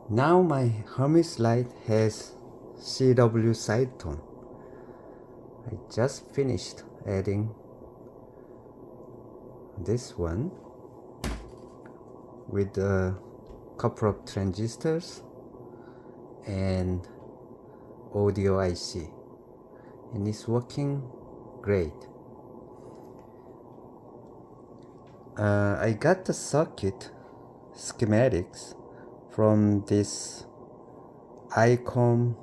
Now my Hermes Lite has CW Sidetone. I just finished adding this one with a couple of transistors and audio IC, and it's working great. I got the circuit schematics from this ICOM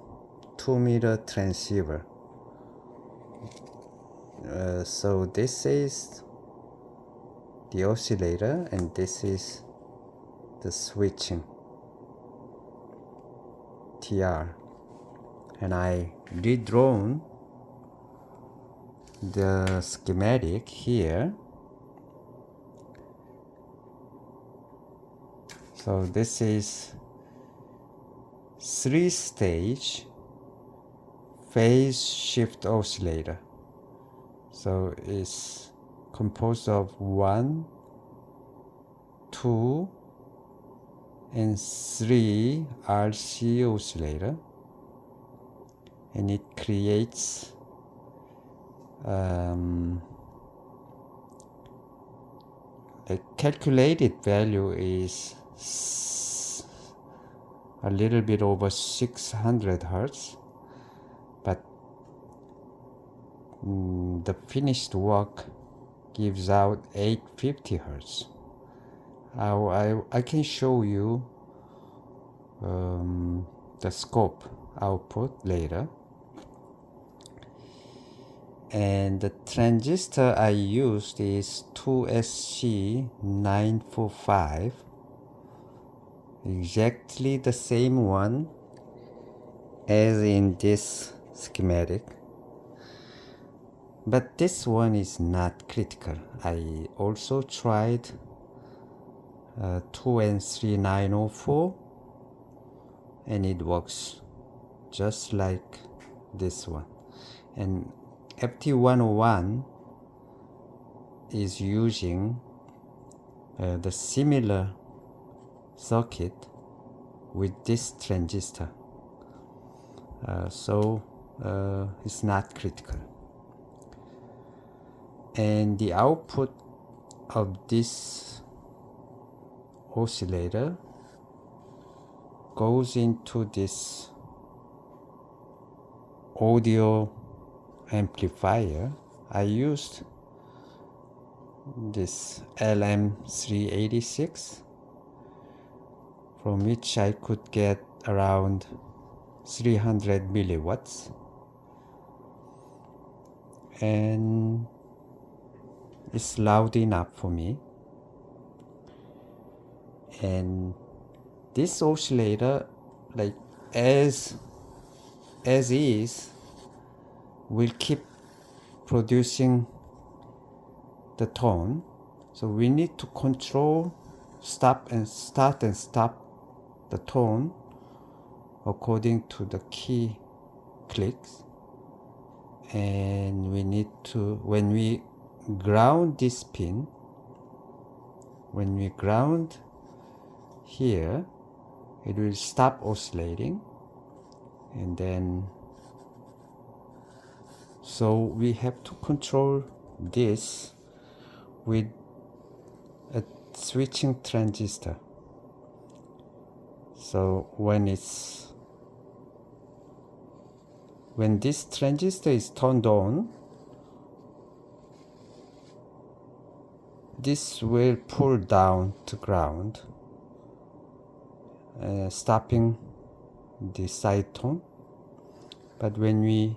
2-meter transceiver. So this is the oscillator and this is the switching TR, and I redrawn the schematic here. So this is 3-stage phase shift oscillator. So it's composed of 1, 2, and 3 RC oscillator, and it creates the calculated value is a little bit over 600 hertz, but the finished work gives out 850 hertz. I can show you the scope output later. And the transistor I used is 2SC945, exactly the same one as in this schematic, but this one is not critical. I also tried 2N3904 and it works just like this one. And FT101 is using the similar circuit with this transistor, so it's not critical. And the output of this oscillator goes into this audio amplifier. I used this LM386, from which I could get around 300 milliwatts, and it's loud enough for me. And this oscillator, like as is, will keep producing the tone. So we need to control start and stop the tone according to the key clicks. And we need to, when we ground this pin, when we ground here, it will stop oscillating, and then so we have to control this with a switching transistor. So when this transistor is turned on, this will pull down to ground, stopping the sidetone. But when we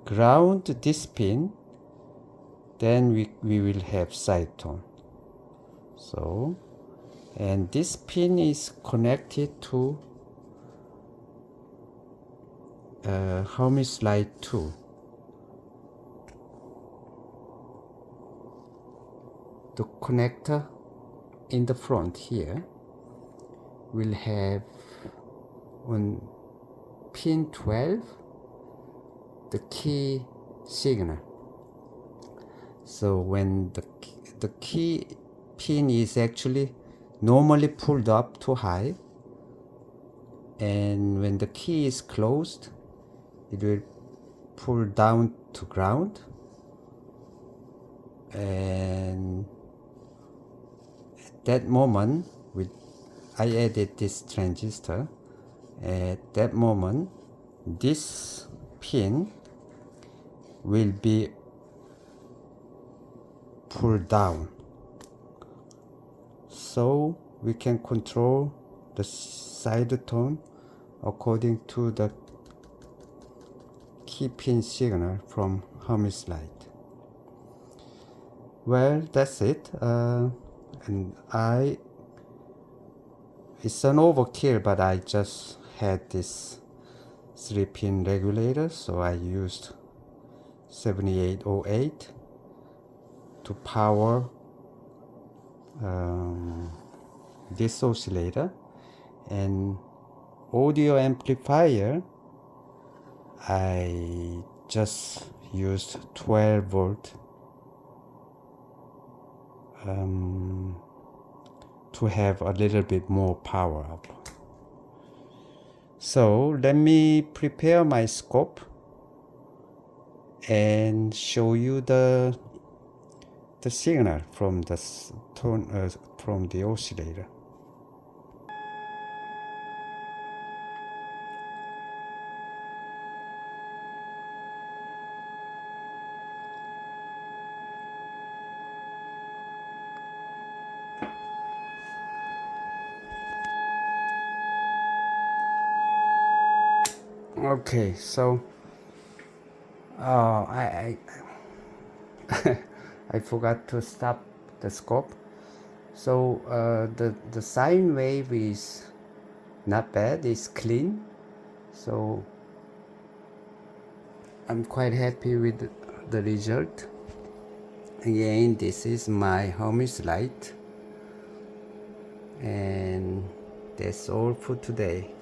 ground this pin, then we will have sidetone. So, and this pin is connected to Hermes Lite 2. The connector in the front here will have on pin 12 the key signal. So when the key pin is actually normally pulled up too high, and when the key is closed it will pull down to ground, and at that moment I added this transistor. At that moment this pin will be pulled down, so we can control the side tone according to the key pin signal from Hermes Lite. Well, that's it. And it's an overkill, but I just had this 3-pin regulator, so I used 7808 to power this oscillator. And audio amplifier, I just used 12 volt to have a little bit more power up. So let me prepare my scope and show you the signal from the tone from the oscillator. Okay, so I I forgot to stop the scope. So the sine wave is not bad, it's clean, so I'm quite happy with the result. Again, this is my Hermes Lite, and that's all for today.